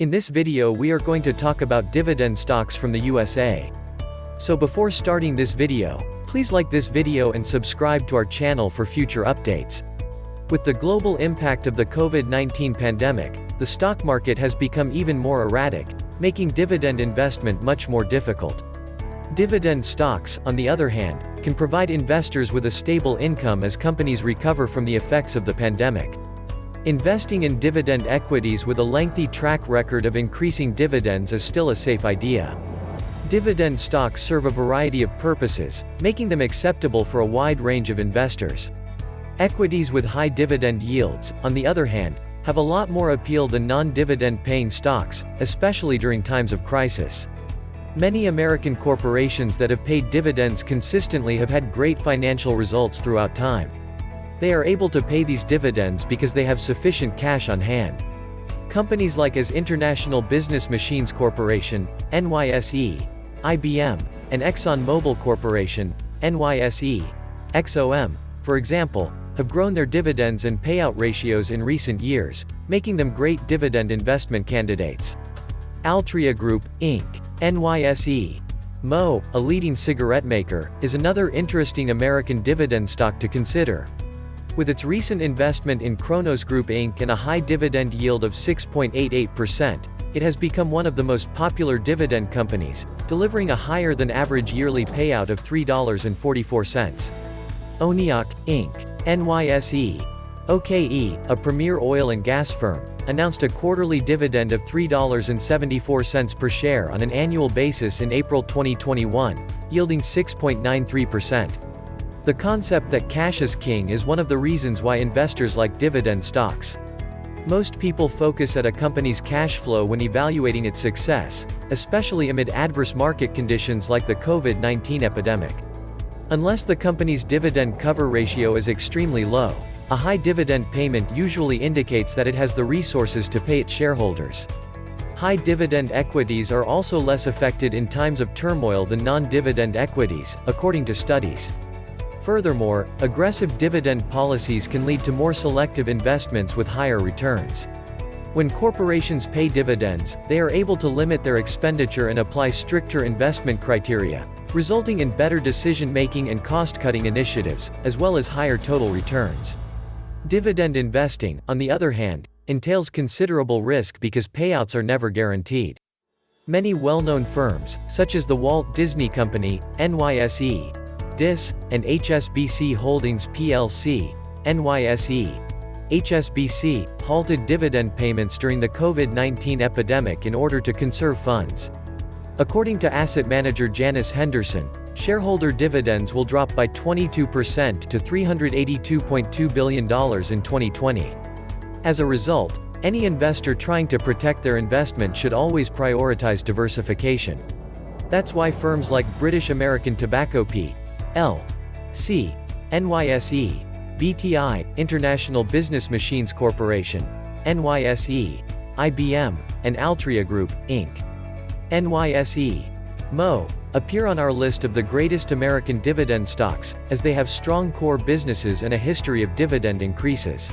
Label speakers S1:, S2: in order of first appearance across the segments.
S1: In this video we are going to talk about dividend stocks from the USA. So before starting this video, please like this video and subscribe to our channel for future updates. With the global impact of the COVID-19 pandemic, the stock market has become even more erratic, making dividend investment much more difficult. Dividend stocks, on the other hand, can provide investors with a stable income as companies recover from the effects of the pandemic. Investing in dividend equities with a lengthy track record of increasing dividends is still a safe idea. Dividend stocks serve a variety of purposes, making them acceptable for a wide range of investors. Equities with high dividend yields, on the other hand, have a lot more appeal than non-dividend paying stocks, especially during times of crisis. Many American corporations that have paid dividends consistently have had great financial results throughout time. They are able to pay these dividends because they have sufficient cash on hand. Companies like as International Business Machines Corporation, NYSE, IBM, and ExxonMobil Corporation, NYSE, XOM, for example, have grown their dividends and payout ratios in recent years, making them great dividend investment candidates. Altria Group, Inc., NYSE. Mo, a leading cigarette maker, is another interesting American dividend stock to consider. With its recent investment in Kronos Group Inc. and a high dividend yield of 6.88%, it has become one of the most popular dividend companies, delivering a higher than average yearly payout of $3.44. Oniok, Inc., NYSE. OKE, a premier oil and gas firm, announced a quarterly dividend of $3.74 per share on an annual basis in April 2021, yielding 6.93%. The concept that cash is king is one of the reasons why investors like dividend stocks. Most people focus at a company's cash flow when evaluating its success, especially amid adverse market conditions like the COVID-19 epidemic. Unless the company's dividend cover ratio is extremely low, a high dividend payment usually indicates that it has the resources to pay its shareholders. High dividend equities are also less affected in times of turmoil than non-dividend equities, according to studies. Furthermore, aggressive dividend policies can lead to more selective investments with higher returns. When corporations pay dividends, they are able to limit their expenditure and apply stricter investment criteria, resulting in better decision-making and cost-cutting initiatives, as well as higher total returns. Dividend investing, on the other hand, entails considerable risk because payouts are never guaranteed. Many well-known firms, such as the Walt Disney Company, NYSE, DIS, and HSBC Holdings plc, NYSE. HSBC, halted dividend payments during the COVID-19 epidemic in order to conserve funds. According to asset manager Janice Henderson, shareholder dividends will drop by 22% to $382.2 billion in 2020. As a result, any investor trying to protect their investment should always prioritize diversification. That's why firms like British American Tobacco P.L.C., NYSE, BTI, International Business Machines Corporation, NYSE, IBM, and Altria Group, Inc., NYSE. Mo, appear on our list of the greatest American dividend stocks, as they have strong core businesses and a history of dividend increases.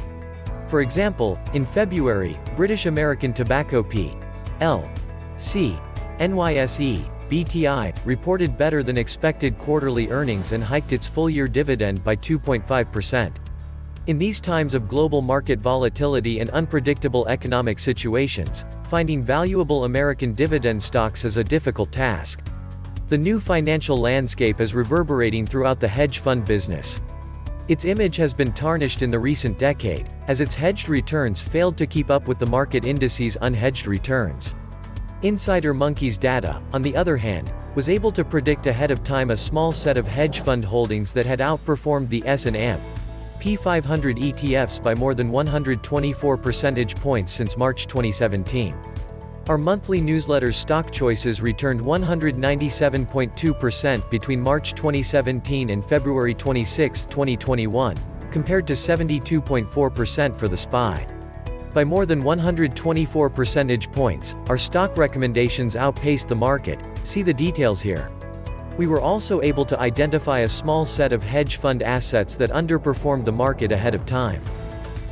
S1: For example, in February, British American Tobacco P.L.C., NYSE, BTI, reported better than expected quarterly earnings and hiked its full-year dividend by 2.5%. In these times of global market volatility and unpredictable economic situations, finding valuable American dividend stocks is a difficult task. The new financial landscape is reverberating throughout the hedge fund business. Its image has been tarnished in the recent decade, as its hedged returns failed to keep up with the market indices' unhedged returns. Insider Monkey's data, on the other hand, was able to predict ahead of time a small set of hedge fund holdings that had outperformed the S&P 500 ETFs by more than 124 percentage points since March 2017. Our monthly newsletter's stock choices returned 197.2% between March 2017 and February 26, 2021, compared to 72.4% for the SPY. By more than 124 percentage points, our stock recommendations outpaced the market. See the details here. We were also able to identify a small set of hedge fund assets that underperformed the market ahead of time.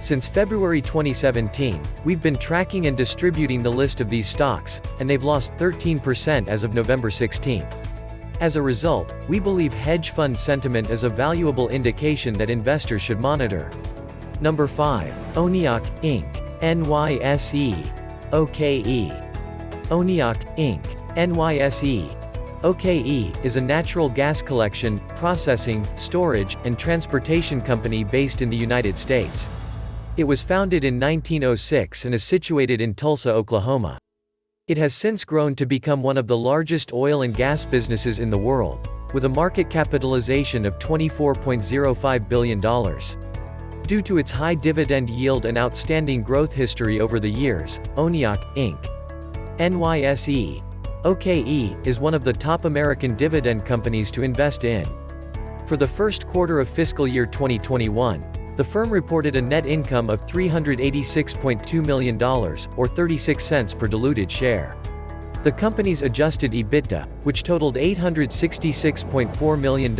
S1: Since February 2017, we've been tracking and distributing the list of these stocks, and they've lost 13% as of November 16. As a result, we believe hedge fund sentiment is a valuable indication that investors should monitor. Number 5. ONEOK, Inc. NYSE. OKE. ONEOK, Inc. NYSE. OKE is a natural gas collection, processing, storage, and transportation company based in the United States. It was founded in 1906 and is situated in Tulsa, Oklahoma. It has since grown to become one of the largest oil and gas businesses in the world, with a market capitalization of $24.05 billion. Due to its high dividend yield and outstanding growth history over the years, ONEOK, Inc. NYSE. OKE is one of the top American dividend companies to invest in. For the first quarter of fiscal year 2021, the firm reported a net income of $386.2 million, or 36 cents per diluted share. The company's adjusted EBITDA, which totaled $866.4 million,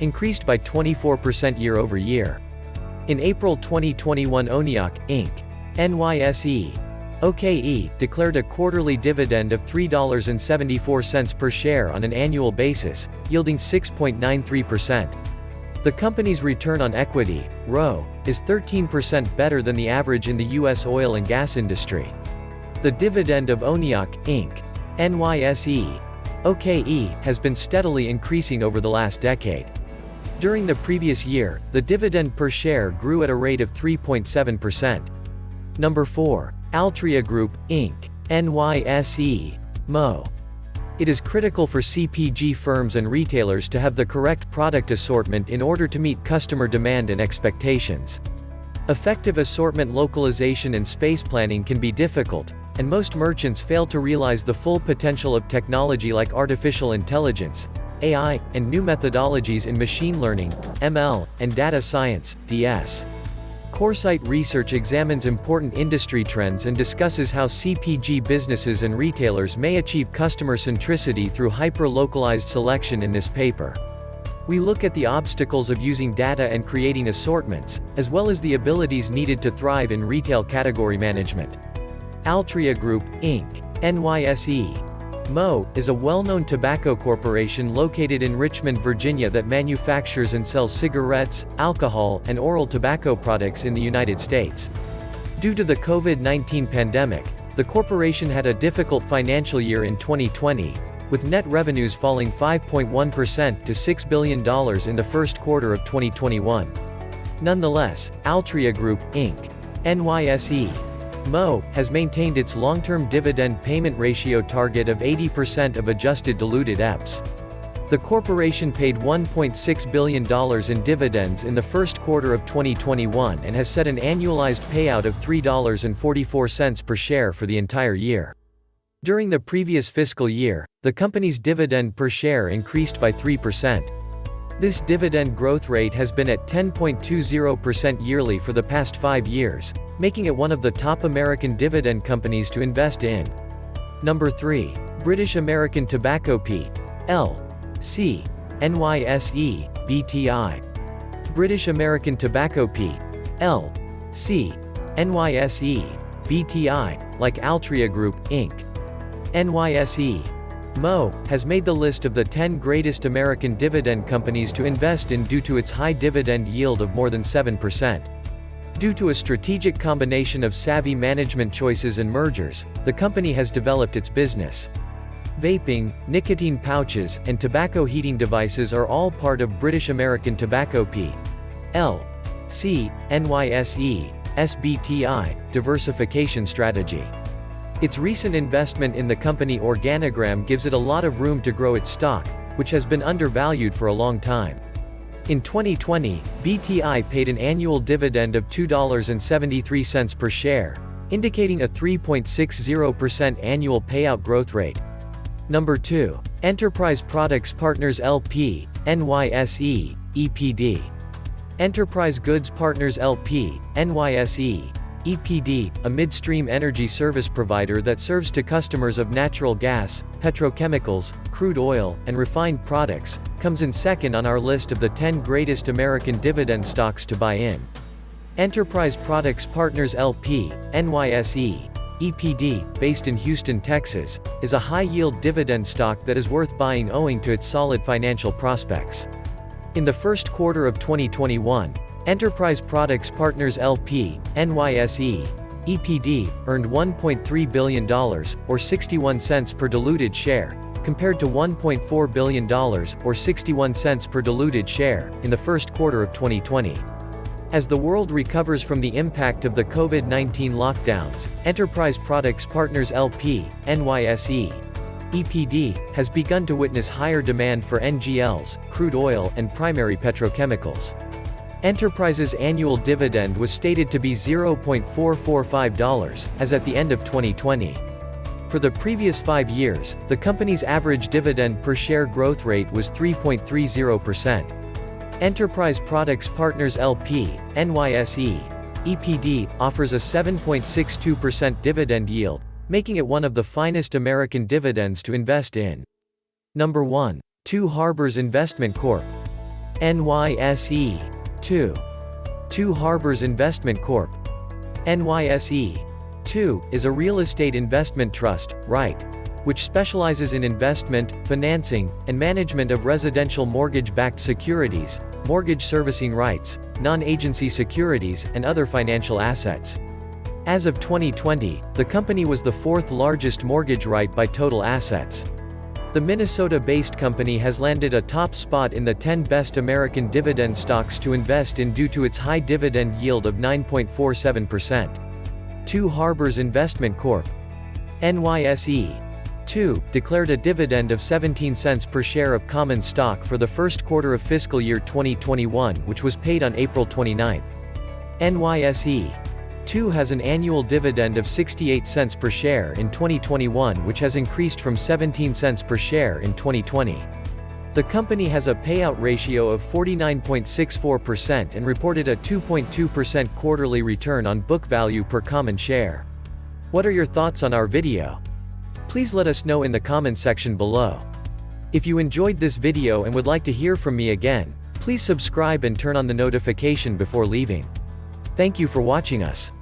S1: increased by 24% year-over-year. In April 2021, ONEOK, Inc. NYSE. OKE declared a quarterly dividend of $3.74 per share on an annual basis, yielding 6.93%. The company's return on equity, ROE, is 13% better than the average in the U.S. oil and gas industry. The dividend of ONEOK, Inc. NYSE. OKE has been steadily increasing over the last decade. During the previous year, the dividend per share grew at a rate of 3.7%. Number 4. Altria Group, Inc. NYSE. MO. It is critical for CPG firms and retailers to have the correct product assortment in order to meet customer demand and expectations. Effective assortment localization and space planning can be difficult, and most merchants fail to realize the full potential of technology like artificial intelligence, AI, and new methodologies in machine learning, ML, and data science, DS. Coresight Research examines important industry trends and discusses how CPG businesses and retailers may achieve customer centricity through hyper-localized selection in this paper. We look at the obstacles of using data and creating assortments, as well as the abilities needed to thrive in retail category management. Altria Group, Inc. NYSE. MO is a well-known tobacco corporation located in Richmond, Virginia that manufactures and sells cigarettes, alcohol, and oral tobacco products in the United States. Due to the COVID-19 pandemic, the corporation had a difficult financial year in 2020, with net revenues falling 5.1% to $6 billion in the first quarter of 2021. Nonetheless, Altria Group, Inc. NYSE. MO has maintained its long-term dividend payment ratio target of 80% of adjusted diluted EPS. The corporation paid $1.6 billion in dividends in the first quarter of 2021 and has set an annualized payout of $3.44 per share for the entire year. During the previous fiscal year, the company's dividend per share increased by 3%. This dividend growth rate has been at 10.20% yearly for the past 5 years, making it one of the top American dividend companies to invest in. Number 3. British American Tobacco P.L.C. NYSE, BTI. British American Tobacco P.L.C. NYSE, BTI, like Altria Group, Inc. NYSE. MO has made the list of the 10 greatest American dividend companies to invest in due to its high dividend yield of more than 7%. Due to a strategic combination of savvy management choices and mergers, the company has developed its business. Vaping, nicotine pouches, and tobacco heating devices are all part of British American Tobacco P.L.C. NYSE, SBTI, diversification strategy. Its recent investment in the company Organigram gives it a lot of room to grow its stock, which has been undervalued for a long time. In 2020, BTI paid an annual dividend of $2.73 per share, indicating a 3.60% annual payout growth rate. Number 2. Enterprise Products Partners LP, NYSE, EPD. Enterprise Goods Partners LP, NYSE, EPD, a midstream energy service provider that serves to customers of natural gas, petrochemicals, crude oil, and refined products, comes in second on our list of the 10 greatest American dividend stocks to buy in. Enterprise Products Partners LP, NYSE, EPD, based in Houston, Texas, is a high-yield dividend stock that is worth buying owing to its solid financial prospects. In the first quarter of 2021, Enterprise Products Partners LP, NYSE, EPD, earned $1.3 billion, or 61 cents per diluted share, compared to $1.4 billion, or 61 cents per diluted share, in the first quarter of 2020. As the world recovers from the impact of the COVID-19 lockdowns, Enterprise Products Partners LP, NYSE, EPD, has begun to witness higher demand for NGLs, crude oil, and primary petrochemicals. Enterprise's annual dividend was stated to be $0.445, as at the end of 2020. For the previous 5 years, the company's average dividend per share growth rate was 3.30%. Enterprise Products Partners LP, NYSE, EPD, offers a 7.62% dividend yield, making it one of the finest American dividends to invest in. Number 1. Two Harbors Investment Corp. NYSE. 2. Two Harbors Investment Corp. NYSE. 2, is a real estate investment trust, REIT, which specializes in investment, financing, and management of residential mortgage-backed securities, mortgage servicing rights, non-agency securities, and other financial assets. As of 2020, the company was the fourth largest mortgage REIT by total assets. The Minnesota-based company has landed a top spot in the 10 best American dividend stocks to invest in due to its high dividend yield of 9.47%. Two Harbors Investment Corp. NYSE. 2, declared a dividend of 17 cents per share of common stock for the first quarter of fiscal year 2021, which was paid on April 29. NYSE. 2 has an annual dividend of 68 cents per share in 2021, which has increased from 17 cents per share in 2020. The company has a payout ratio of 49.64% and reported a 2.2% quarterly return on book value per common share. What are your thoughts on our video? Please let us know in the comments section below. If you enjoyed this video and would like to hear from me again, please subscribe and turn on the notification before leaving. Thank you for watching us.